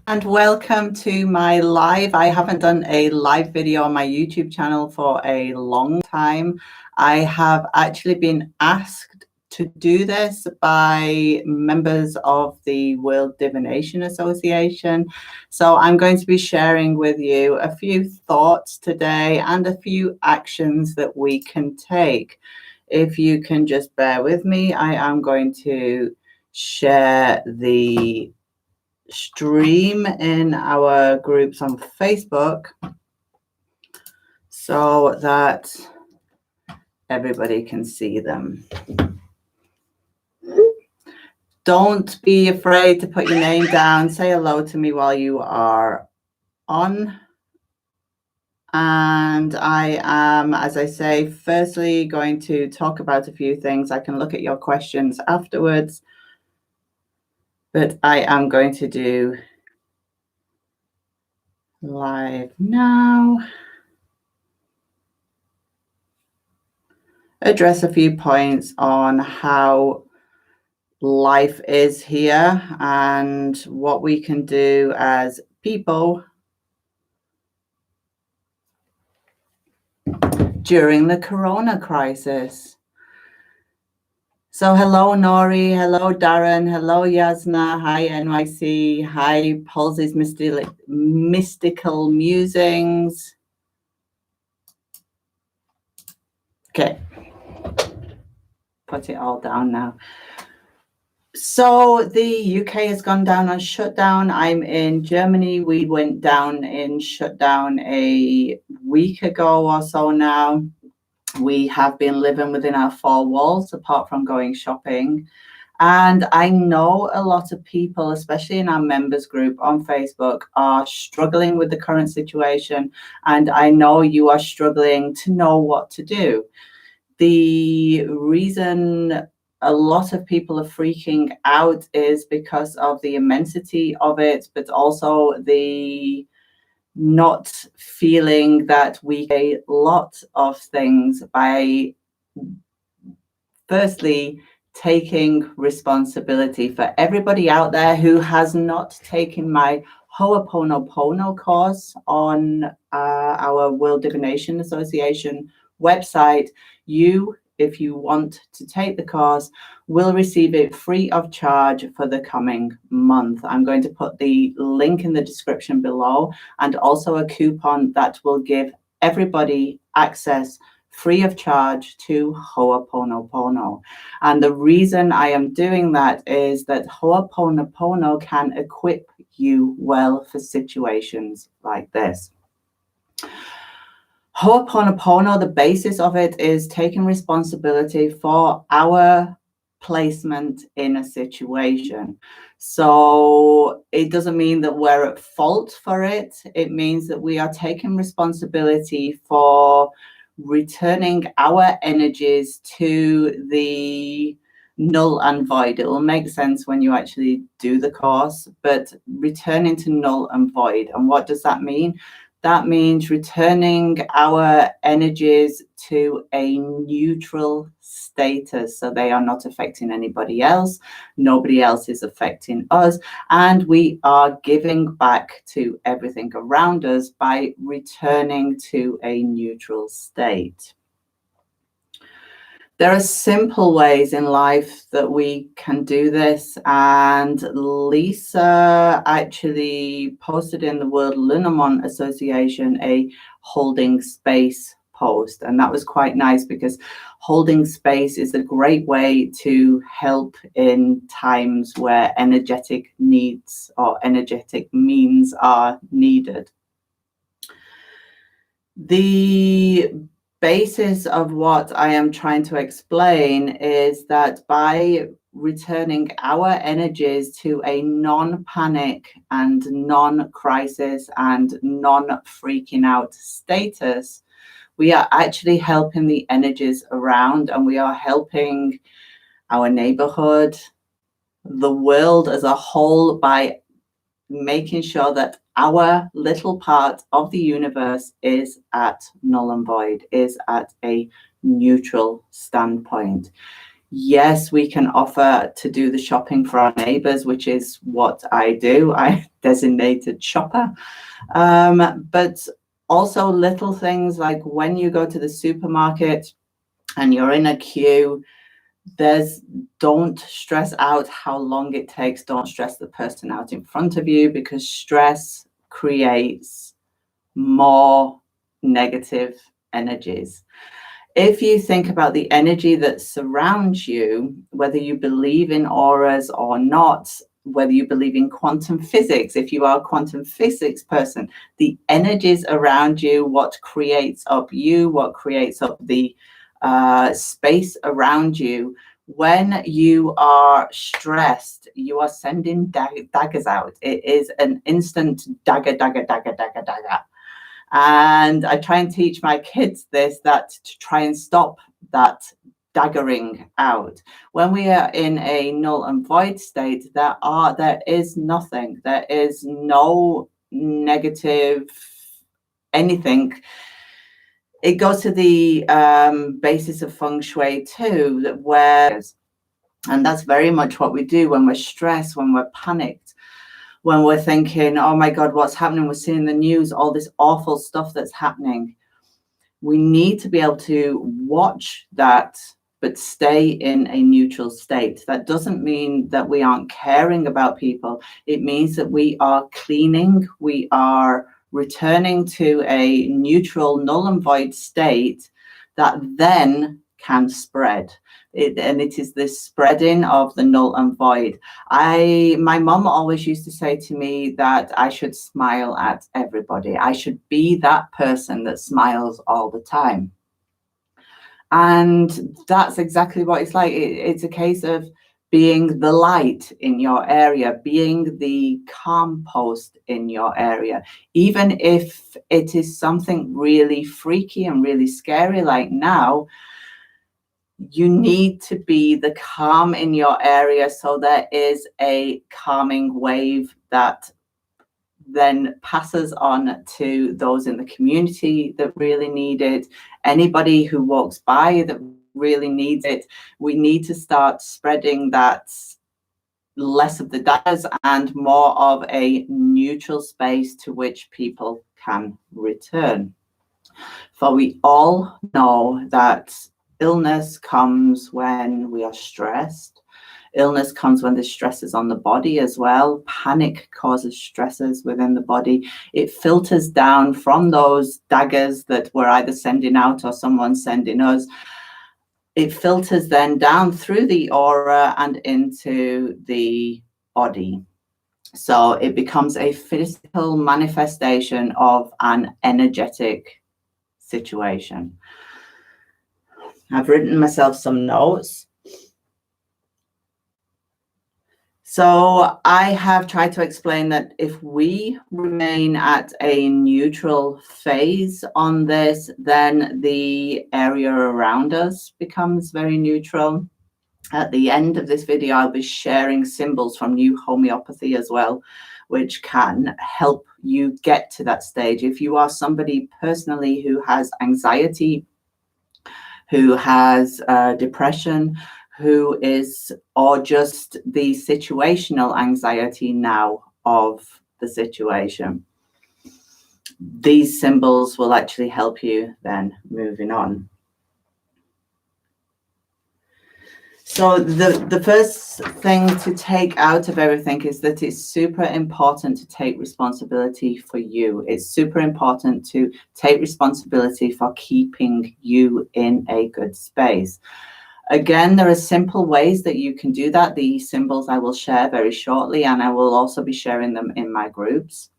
And welcome to my live. I haven't done a live video on my YouTube channel for a long time. I have actually been asked to do this by members of the World Divination Association. So I'm going to be sharing with you a few thoughts today and a few actions that we can take. If you can just bear with me, I am going to share the stream in our groups on Facebook so that everybody can see them. Don't be afraid to put your name down. Say hello to me while you are on. And I am, as I say, firstly going to talk about a few things. I can look at your questions afterwards, but I am going to do live now. Address a few points on how life is here and what we can do as people during the corona crisis. So hello Nori, hello Darren, hello Yasna, hi NYC, hi Pulse's Mystical Musings. Okay, put it all down now. So the UK has gone down on shutdown. I'm in Germany. We went down in shutdown a week ago or so now. We have been living within our four walls apart from going shopping. And I know a lot of people, especially in our members group on Facebook, are struggling with the current situation. And I know you are struggling to know what to do. The reason a lot of people are freaking out is because of the immensity of it, but also the not feeling that we get a lot of things by firstly taking responsibility. For everybody out there who has not taken my Ho'oponopono course on our World Divination Association website, if you want to take the course, will receive it free of charge for the coming month. I'm going to put the link in the description below and also a coupon that will give everybody access free of charge to Ho'oponopono. And the reason I am doing that is that Ho'oponopono can equip you well for situations like this. Ho'oponopono, the basis of it is taking responsibility for our placement in a situation. So it doesn't mean that we're at fault for it. It means that we are taking responsibility for returning our energies to the null and void. It will make sense when you actually do the course, but returning to null and void. And what does that mean? That means returning our energies to a neutral status, so they are not affecting anybody else, nobody else is affecting us, and we are giving back to everything around us by returning to a neutral state. There are simple ways in life that we can do this, and Lisa actually posted in the World Lunamont Association a holding space post, and that was quite nice because holding space is a great way to help in times where energetic needs or energetic means are needed. The basis of what I am trying to explain is that by returning our energies to a non-panic and non-crisis and non-freaking out status, we are actually helping the energies around, and we are helping our neighborhood, the world as a whole, by making sure that our little part of the universe is at null and void, is at a neutral standpoint. Yes, we can offer to do the shopping for our neighbors, which is what I do. I designated shopper. But also little things like when you go to the supermarket and you're in a queue, don't stress out how long it takes. Don't stress the person out in front of you, because stress creates more negative energies. If you think about the energy that surrounds you, whether you believe in auras or not, whether you believe in quantum physics, if you are a quantum physics person, the energies around you, what creates up you, what creates up the space around you. When you are stressed, you are sending daggers out. It is an instant dagger, dagger, dagger, dagger, dagger. And I try and teach my kids this, that to try and stop that daggering out. When we are in a null and void state, there is nothing. There is no negative anything. It goes to the basis of feng shui too, and that's very much what we do when we're stressed, when we're panicked, when we're thinking, oh my God, what's happening? We're seeing the news, all this awful stuff that's happening. We need to be able to watch that, but stay in a neutral state. That doesn't mean that we aren't caring about people. It means that we are cleaning, we are returning to a neutral, null and void state that then can spread. And it is this spreading of the null and void. My mom always used to say to me that I should smile at everybody. I should be that person that smiles all the time. And that's exactly what it's like. It's a case of being the light in your area, being the calm post in your area. Even if it is something really freaky and really scary like now, you need to be the calm in your area, so there is a calming wave that then passes on to those in the community that really need it. Anybody who walks by that really needs it. We need to start spreading that, less of the daggers and more of a neutral space to which people can return. For we all know that illness comes when we are stressed. Illness comes when there's stresses on the body as well. Panic causes stresses within the body. It filters down from those daggers that we're either sending out or someone's sending us. It filters then down through the aura and into the body. So it becomes a physical manifestation of an energetic situation. I've written myself some notes. So I have tried to explain that if we remain at a neutral phase on this, then the area around us becomes very neutral. At the end of this video, I'll be sharing symbols from New Homeopathy as well, which can help you get to that stage. If you are somebody personally who has anxiety, who has depression, or just the situational anxiety now of the situation, these symbols will actually help you then moving on. So the first thing to take out of everything is that it's super important to take responsibility for you. It's super important to take responsibility for keeping you in a good space. Again, there are simple ways that you can do that. The symbols I will share very shortly, and I will also be sharing them in my groups.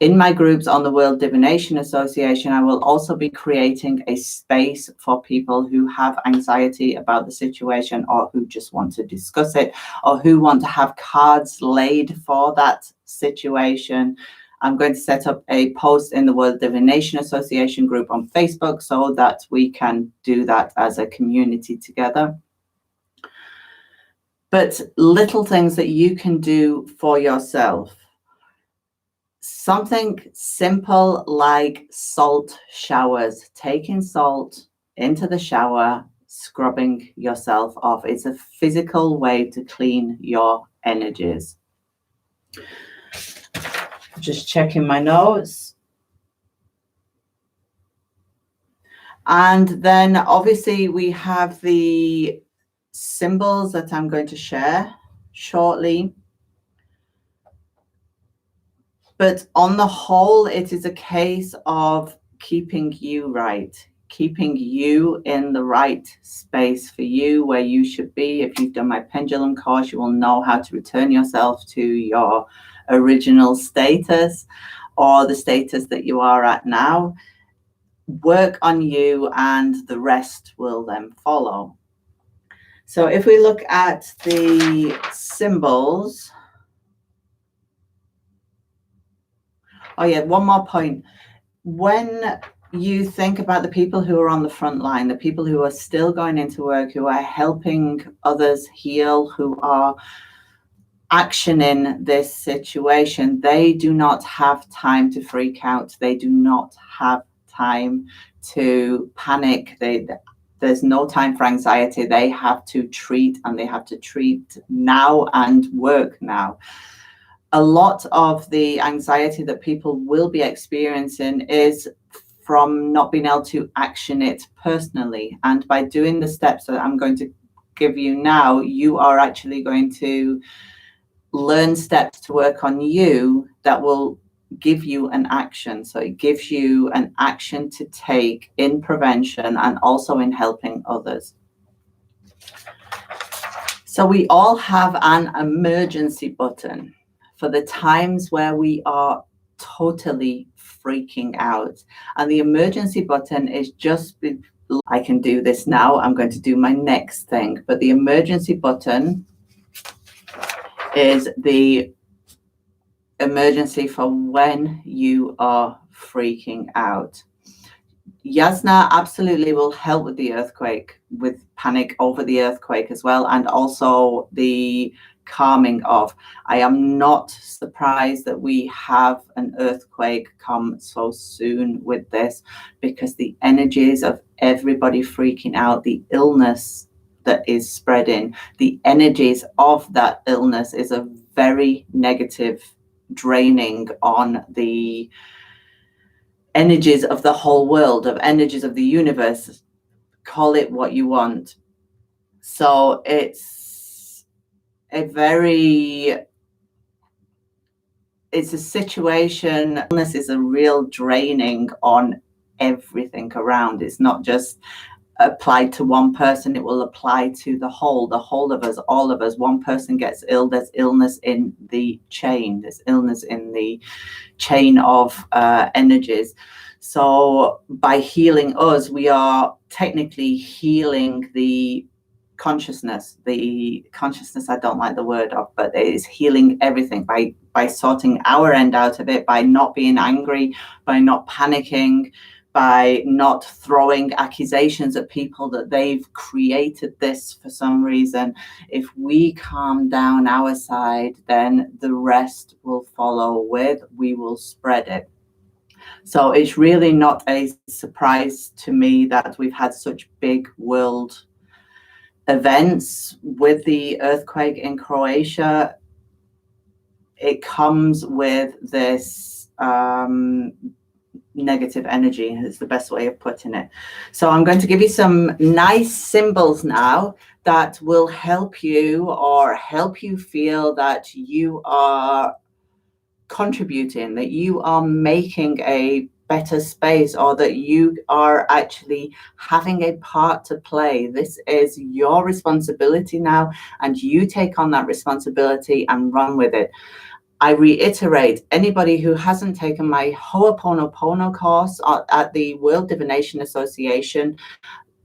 In my groups on the World Divination Association, I will also be creating a space for people who have anxiety about the situation, or who just want to discuss it, or who want to have cards laid for that situation. I'm going to set up a post in the World Divination Association group on Facebook so that we can do that as a community together. But little things that you can do for yourself. Something simple like salt showers, taking salt into the shower, scrubbing yourself off. It's a physical way to clean your energies. Just checking my notes. And then obviously we have the symbols that I'm going to share shortly. But on the whole, it is a case of keeping you right, keeping you in the right space for you, where you should be. If you've done my pendulum course, you will know how to return yourself to your original status, or the status that you are at now. Work on you and the rest will then follow. So if we look at the symbols, oh yeah, one more point. When you think about the people who are on the front line, the people who are still going into work, who are helping others heal, who are actioning this situation, they do not have time to freak out. They do not have time to panic. There's no time for anxiety. They have to treat, and they have to treat now and work now. A lot of the anxiety that people will be experiencing is from not being able to action it personally. And by doing the steps that I'm going to give you now, you are actually going to learn steps to work on you that will give you an action. So it gives you an action to take in prevention and also in helping others. So we all have an emergency button for the times where we are totally freaking out. And the emergency button is just, I can do this now, I'm going to do my next thing. But the emergency button is the emergency for when you are freaking out. Yasna absolutely will help with the earthquake, with panic over the earthquake as well, and also the calming of. I am not surprised that we have an earthquake come so soon with this, because the energies of everybody freaking out, the illness that is spreading, the energies of that illness is a very negative draining on the energies of the whole world, of energies of the universe, call it what you want. So it's a situation, illness is a real draining on everything around. It's not just applied to one person, it will apply to the whole of us, all of us. One person gets ill, there's illness in the chain, there's illness in the chain of energies. So by healing us, we are technically healing the consciousness. The consciousness, I don't like the word of, but it is healing everything by sorting our end out of it, by not being angry, by not panicking, by not throwing accusations at people that they've created this for some reason. If we calm down our side, then the rest will follow with, we will spread it. So it's really not a surprise to me that we've had such big world events with the earthquake in Croatia. It comes with this negative energy, is the best way of putting it. So I'm going to give you some nice symbols now that will help you, or help you feel that you are contributing, that you are making a better space, or that you are actually having a part to play. This is your responsibility now, and you take on that responsibility and run with it. I reiterate, anybody who hasn't taken my Ho'oponopono course at the World Divination Association,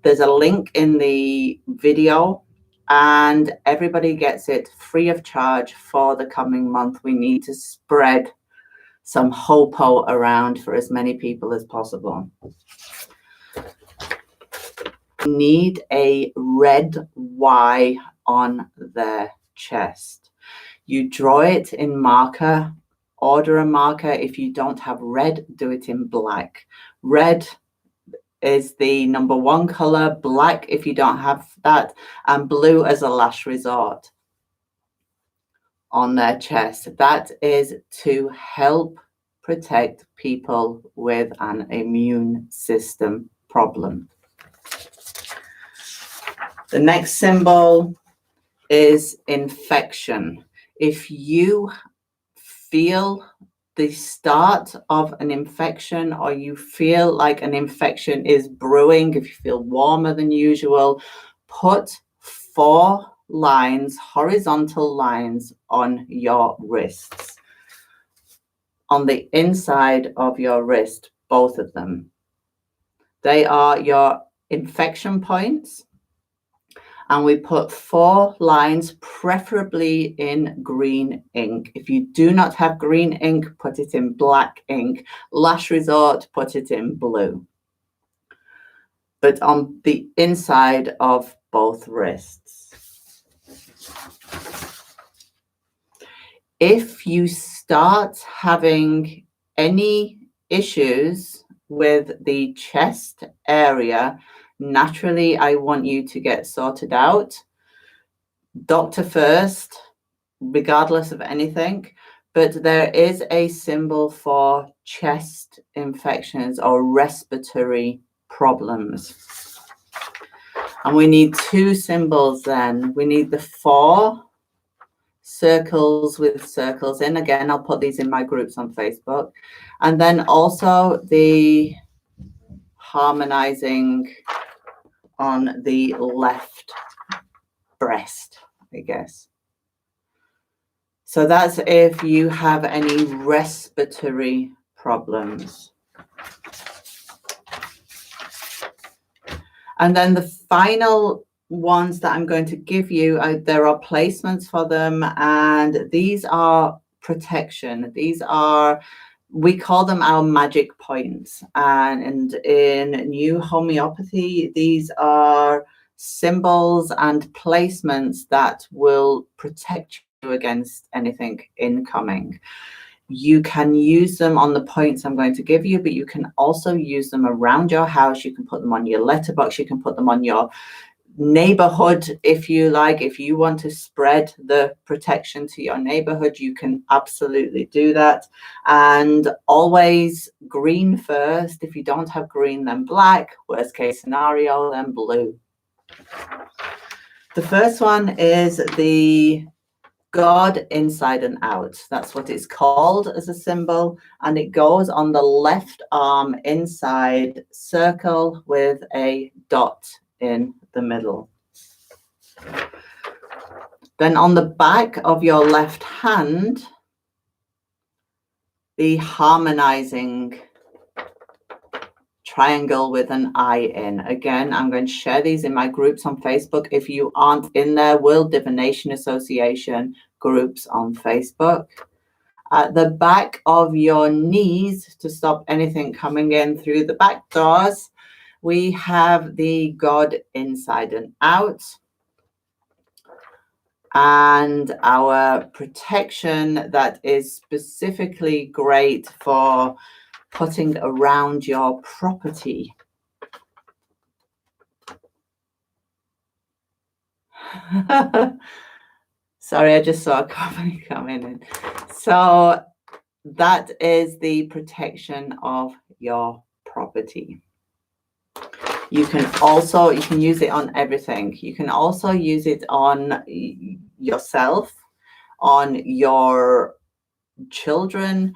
there's a link in the video, and everybody gets it free of charge for the coming month. We need to spread some Ho'opo around for as many people as possible. Need a red Y on their chest. You draw it in marker, order a marker. If you don't have red, do it in black. Red is the number one color, black if you don't have that, and blue as a last resort on their chest. That is to help protect people with an immune system problem. The next symbol is infection. If you feel the start of an infection, or you feel like an infection is brewing, if you feel warmer than usual, put 4 lines, horizontal lines on your wrists, on the inside of your wrist, both of them. They are your infection points. And we put 4 lines, preferably in green ink. If you do not have green ink, put it in black ink. Last resort, put it in blue. But on the inside of both wrists. If you start having any issues with the chest area, naturally, I want you to get sorted out. Doctor first, regardless of anything, but there is a symbol for chest infections or respiratory problems. And we need 2 symbols then. We need the 4 circles with circles in. Again, I'll put these in my groups on Facebook. And then also the harmonizing on the left breast, I guess. So that's if you have any respiratory problems. And then the final ones that I'm going to give you, there are placements for them, and these are protection. These are, we call them our magic points. And in new homeopathy, these are symbols and placements that will protect you against anything incoming. You can use them on the points I'm going to give you, but you can also use them around your house. You can put them on your letterbox. You can put them on your neighborhood if you like. If you want to spread the protection to your neighborhood, you can absolutely do that. And always green first. If you don't have green, then black. Worst case scenario, then blue. The first one is the God inside and out. That's what it's called as a symbol, and it goes on the left arm inside circle with a dot in the middle. Then on the back of your left hand, the harmonizing triangle with an eye in. Again, I'm going to share these in my groups on Facebook. If you aren't in there, World Divination Association groups on Facebook. At the back of your knees, to stop anything coming in through the back doors, we have the God inside and out. And our protection that is specifically great for putting around your property. Sorry, I just saw a comment coming in. So that is the protection of your property. You can use it on everything. You can also use it on yourself, on your children.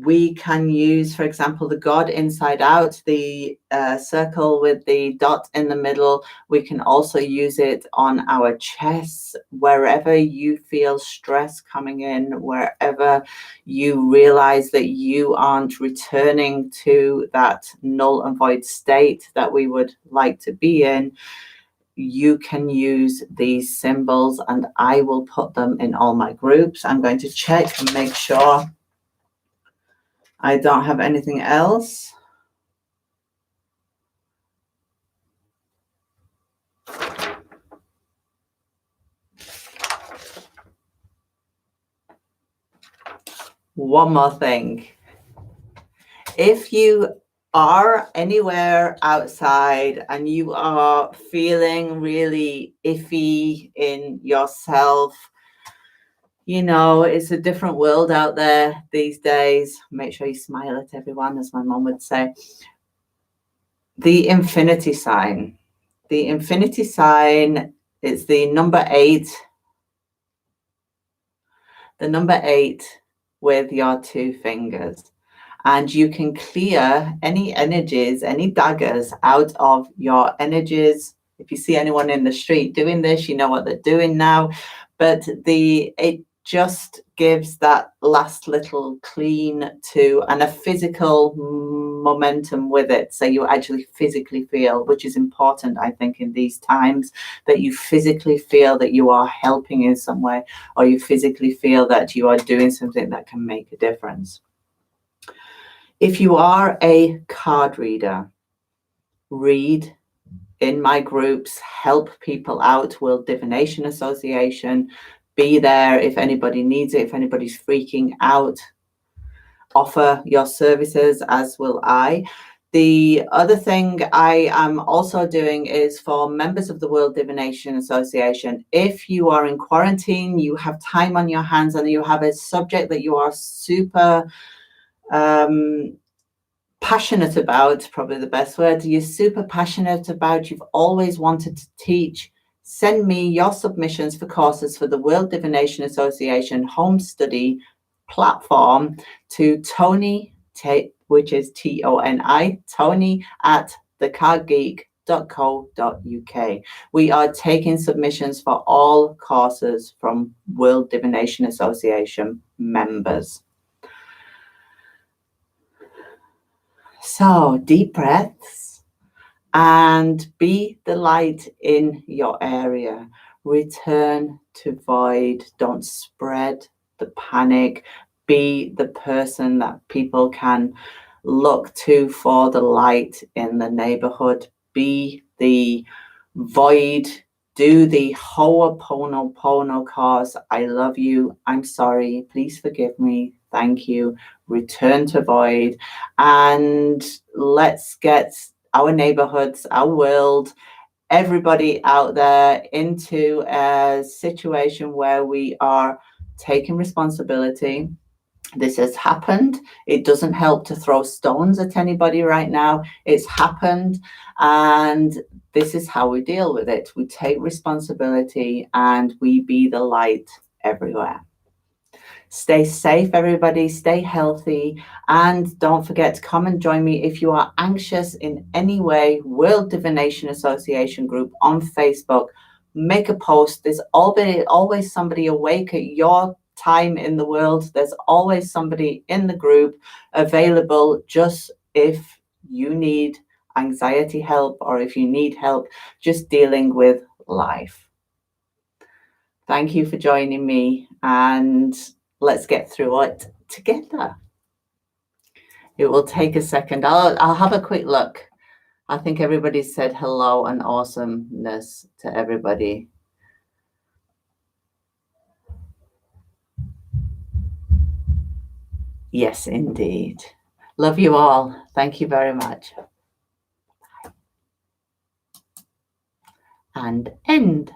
We can use, for example, the God inside out, the circle with the dot in the middle. We can also use it on our chests, wherever you feel stress coming in, wherever you realize that you aren't returning to that null and void state that we would like to be in. You can use these symbols, and I will put them in all my groups. I'm going to check and make sure I don't have anything else. One more thing. If you are anywhere outside and you are feeling really iffy in yourself, you know, it's a different world out there these days. Make sure you smile at everyone, as my mom would say. The infinity sign. The infinity sign is the number 8. The number 8 with your 2 fingers. And you can clear any energies, any daggers out of your energies. If you see anyone in the street doing this, you know what they're doing now. But it just gives that last little clean to, and a physical momentum with it. So you actually physically feel, which is important, I think, in these times, that you physically feel that you are helping in some way, or you physically feel that you are doing something that can make a difference. If you are a card reader, read in my groups, help people out, World Divination Association, be there if anybody needs it, if anybody's freaking out, offer your services, as will I. The other thing I am also doing is for members of the World Divination Association, if you are in quarantine, you have time on your hands and you have a subject that you are super passionate about, probably the best word, you're super passionate about, you've always wanted to teach, send me your submissions for courses for the World Divination Association home study platform to Tony, which is Toni, Tony at thecardgeek.co.uk. We are taking submissions for all courses from World Divination Association members. So deep breaths and be the light in your area. Return to void. Don't spread the panic. Be the person that people can look to for the light in the neighborhood. Be the void. Do the Ho'oponopono cause. I love you. I'm sorry. Please forgive me. Thank you. Return to void. And let's get our neighborhoods, our world, everybody out there into a situation where we are taking responsibility. This has happened. It doesn't help to throw stones at anybody right now. It's happened. And this is how we deal with it. We take responsibility and we be the light everywhere. Stay safe, everybody. Stay healthy. And don't forget to come and join me if you are anxious in any way. World Divination Association group on Facebook. Make a post. There's always somebody awake at your time in the world. There's always somebody in the group available just if you need anxiety help or if you need help just dealing with life. Thank you for joining me, and let's get through it together. It will take a second. I'll have a quick look. I think everybody said hello and awesomeness to everybody. Yes, indeed. Love you all. Thank you very much. And end.